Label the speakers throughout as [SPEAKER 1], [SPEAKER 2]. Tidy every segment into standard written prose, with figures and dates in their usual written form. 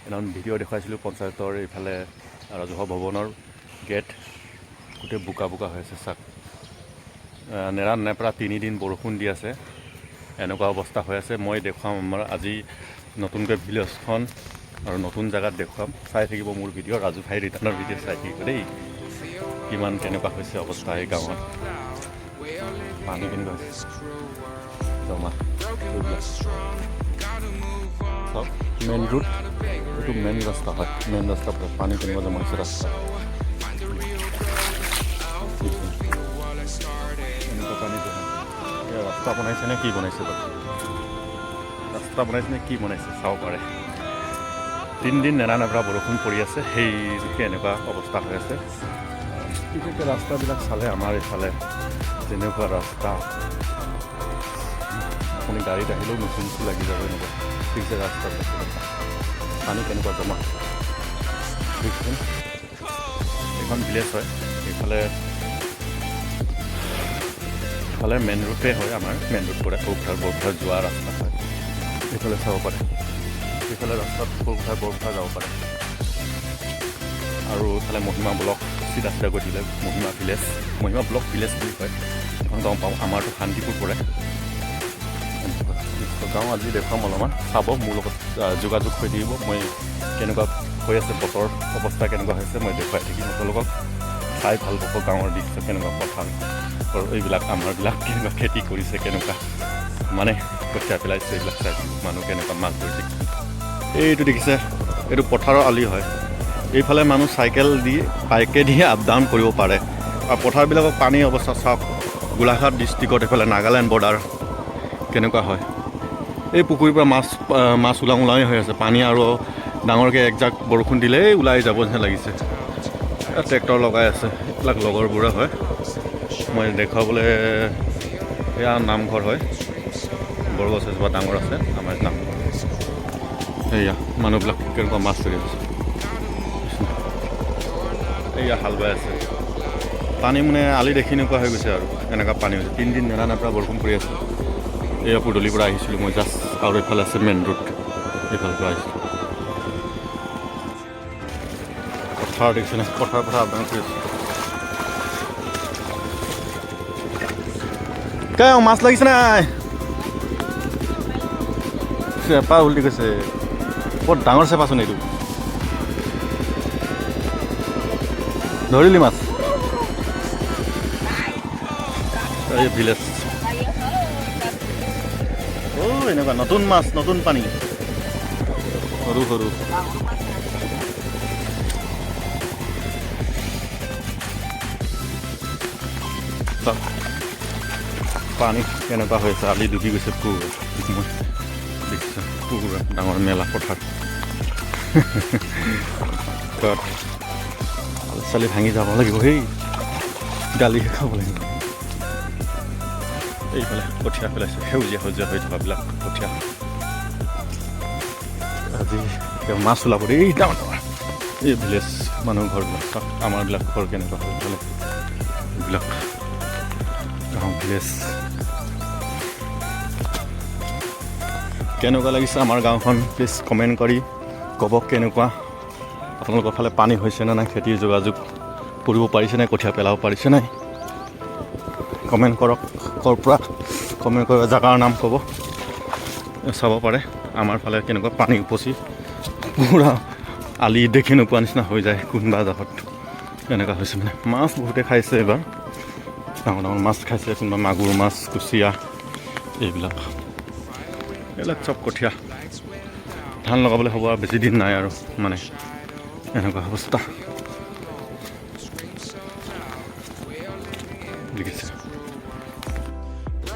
[SPEAKER 1] এজন ভিডিঅ' দেখুৱাইছিলোঁ পঞ্চায়তৰ এইফালে ৰাজহুৱা ভৱনৰ গেট গোটেই বোকা বোকা হৈ আছে চাক নেৰা নেপেৰা 3 দিন বৰষুণ দি আছে এনেকুৱা অৱস্থা হৈ আছে মই দেখুৱাম আমাৰ আজি নতুনকৈ ভিলেজখন আৰু নতুন জেগাত দেখুৱাম চাই থাকিব মোৰ ভিডিঅ' ৰাজু ভাই ৰিটাৰ্ণৰ ভিডিঅ' চাই থাকিব দেই কিমান কেনেকুৱা হৈছে অৱস্থা এই গাঁৱত পানী কেনেকুৱা হৈছে জমা চব মেইন ৰোড এইটো মেইন ৰাস্তা হয় মেইন ৰাস্তাৰ পৰা পানী কেনেকুৱা জমা হৈছে ৰাস্তা এনেকুৱা পানী জমা ৰাস্তা বনাইছে নে কি বনাইছে বাৰু ৰাস্তা বনাইছে নে কি বনাইছে চাব পাৰে 3 দিন নেৰা নেপেৰা বৰষুণ পৰি আছে সেইটোকে এনেকুৱা অৱস্থা হৈ আছে বিশেষকৈ ৰাস্তাবিলাক চালে আমাৰ এইফালে যেনেকুৱা ৰাস্তা আপুনি গাড়ীত আহিলেও নুচুনচু লাগি যাব এনেকুৱা ঠিক আছে ৰাস্তাবিলাক পানী কেনেকুৱা জমা দেখিছেন এইখন ভিলেজ হয় এইফালে মেইন ৰোডে হয় আমাৰ মেইন ৰোড পৰা বৰপথাৰ যোৱা ৰাস্তা হয় এইফালে চাব পাৰে এইফালে ৰাস্তাত বৰপথাৰ যাব পাৰে আৰু এইফালে মহিমা ব্লক চিধা গৈ দিলে মহিমা ব্লক ভিলেজ বুলি কয় এখন গাঁও পাওঁ আমাৰতো শান্তিপুৰ পৰে গাঁও আজি দেখুৱাম অলপমান চাব মোৰ লগত যোগাযোগ হৈ থাকিব মই কেনেকুৱা হৈ আছে বতৰ অৱস্থা কেনেকুৱা হৈছে মই দেখুৱাই থাকিম আপোনালোকক চাই ভাল পাব গাঁৱৰ দৃশ্য কেনেকুৱা পথাৰ আৰু এইবিলাক আমাৰবিলাক কেনেকুৱা খেতি কৰিছে কেনেকুৱা মানে কঠীয়া পেলাইছে এইবিলাক চাই মানুহ কেনেকুৱা মাছ ধৰিছে এইটো দেখিছে এইটো পথাৰৰ আলি হয় এইফালে মানুহ চাইকেল দি বাইকেদি আপ ডাউন কৰিব পাৰে আৰু পথাৰবিলাকৰ পানীৰ অৱস্থা চাওক গোলাঘাট ডিষ্ট্ৰিক্টত এইফালে নাগালেণ্ড বৰ্ডাৰ কেনেকুৱা হয় এই পুখুৰীৰ পৰা মাছ ওলাই হৈ আছে পানী আৰু ডাঙৰকৈ একজাক বৰষুণ দিলেই ওলাই যাব যেন লাগিছে ট্ৰেক্টৰ লগাই আছে এইবিলাক লগৰবোৰে হয় মই দেখুৱাবলৈ এয়া নামঘৰ হয় বৰগছ এজোপা ডাঙৰ আছে আমাৰ নামঘৰ সেয়া মানুহবিলাক কেনেকুৱা মাছ ধৰি আছে এয়া হাল বাই আছে পানী মানে আলি দেখি নোপোৱা হৈ গৈছে আৰু এনেকুৱা পানী হৈছে 3 দিন নেৰা নেপেৰা বৰষুণ পৰি আছে এয়া পুদলিৰ পৰা আহিছিলোঁ মই জাষ্ট আৰু এইফালে আছে মেইন ৰোড এইফালৰ পৰা আহিছিলোঁ পথাৰ দেখিছেনে পথাৰৰ পৰা আপডাউন কৰি আছোঁ মাছ লাগিছে নাই চেপা উল্টি গৈছে বৰ ডাঙৰ চেপাচোন এইটো ধৰিলি মাছ এই ভিলেজ এনেকুৱা নতুন মাছ নতুন পানী সৰু সৰু পানী কেনেকুৱা হৈছে আলি ডুবি গৈছে পুৰা দেখিছোঁ পুৰা ডাঙৰ মেলা পথাৰ আলি চালি ভাঙি যাব লাগিব সেই দালিহে খাব লাগিব এইফালে কঠীয়া পেলাইছে সেউজীয়া হৈ থকাবিলাক কঠীয়া আজি মাছ ওলাব দেই ডাঙৰ ডাঙৰ এই ভিলেজ মানুহৰ ঘৰবিলাক চাওক আমাৰবিলাক ঘৰ কেনেকুৱা হৈ পেলাই এইবিলাক গাঁও ভিলেজ কেনেকুৱা লাগিছে আমাৰ গাঁওখন প্লিজ কমেণ্ট কৰি ক'ব কেনেকুৱা আপোনালোকৰ ফালে পানী হৈছে নে নাই খেতিৰ যোগাযোগ কৰিব পাৰিছে নাই কঠীয়া পেলাব পাৰিছে নাই কমেণ্ট কৰক ক'ৰ পৰা কমেণ্ট কৰিব জেগাৰ নাম ক'ব চাব পাৰে আমাৰ ফালে কেনেকুৱা পানী উপচি পূৰা আলি দেখি নোপোৱা নিচিনা হৈ যায় কোনোবা জেগাত এনেকুৱা হৈছে মানে মাছ বহুতে খাইছে এইবাৰ ডাঙৰ ডাঙৰ মাছ খাইছে কোনোবা মাগুৰ মাছ কুচিয়া এইবিলাক চব কঠীয়া ধান লগাবলৈ হ'ব আৰু বেছি দিন নাই আৰু মানে এনেকুৱা অৱস্থা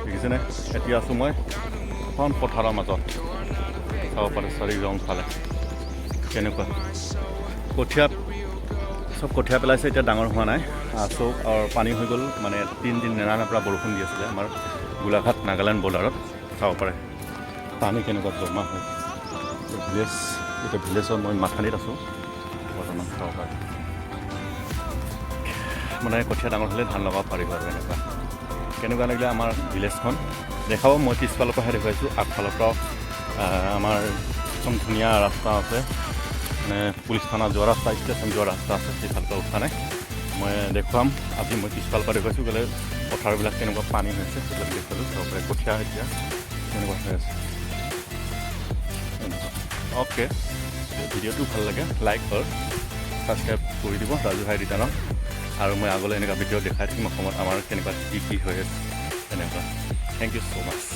[SPEAKER 1] দেখিছেনে এতিয়া আছোঁ মই এখন পথাৰৰ মাজত চাব পাৰে চাৰিজন ফালে কেনেকুৱা চব কঠীয়া পেলাইছে এতিয়া ডাঙৰ হোৱা নাই চব আৰু পানী হৈ গ'ল মানে 3 দিন নেৰা নেপেৰা বৰষুণ দি আছিলে আমাৰ গোলাঘাট নাগালেণ্ড বৰ্ডাৰত চাব পাৰে পানী কেনেকুৱা জমা হয় এতিয়া ভিলেজত মই মাথানিত আছোঁ বৰ্তমান চাব পাৰে মানে কঠীয়া ডাঙৰ হ'লে ধান লগাব পাৰিব আৰু কেনেকুৱা লাগিলে আমাৰ ভিলেজখন দেখাব মই পিছফালৰ পৰাহে দেখুৱাইছোঁ আগফালৰ পৰা আমাৰ একদম ধুনীয়া ৰাস্তা আছে মানে পুলিচ থানা যোৱা ৰাস্তা ষ্টেচন যোৱা ৰাস্তা আছে সেইফালৰ পৰা উঠা নাই মই দেখুৱাম আজি মই পিছফালৰ পৰা দেখুৱাইছোঁ গ'লে পথাৰবিলাক কেনেকুৱা পানী হৈছে সেইবিলাক দেখুৱালোঁ চবৰে কঠীয়া এতিয়া কেনেকুৱা হৈ আছে অ'কে ভিডিঅ'টো ভাল লাগে লাইক আৰু ছাবস্ক্ৰাইব কৰি দিব ৰাজু ভাই ৰিটাৰ্ণক আৰু মই আগলৈ এনেকুৱা ভিডিঅ' দেখাই থাকিম অসমত আমাৰ কেনেকুৱা কি হৈ আছে তেনেকুৱা থেংক ইউ ছ' মাছ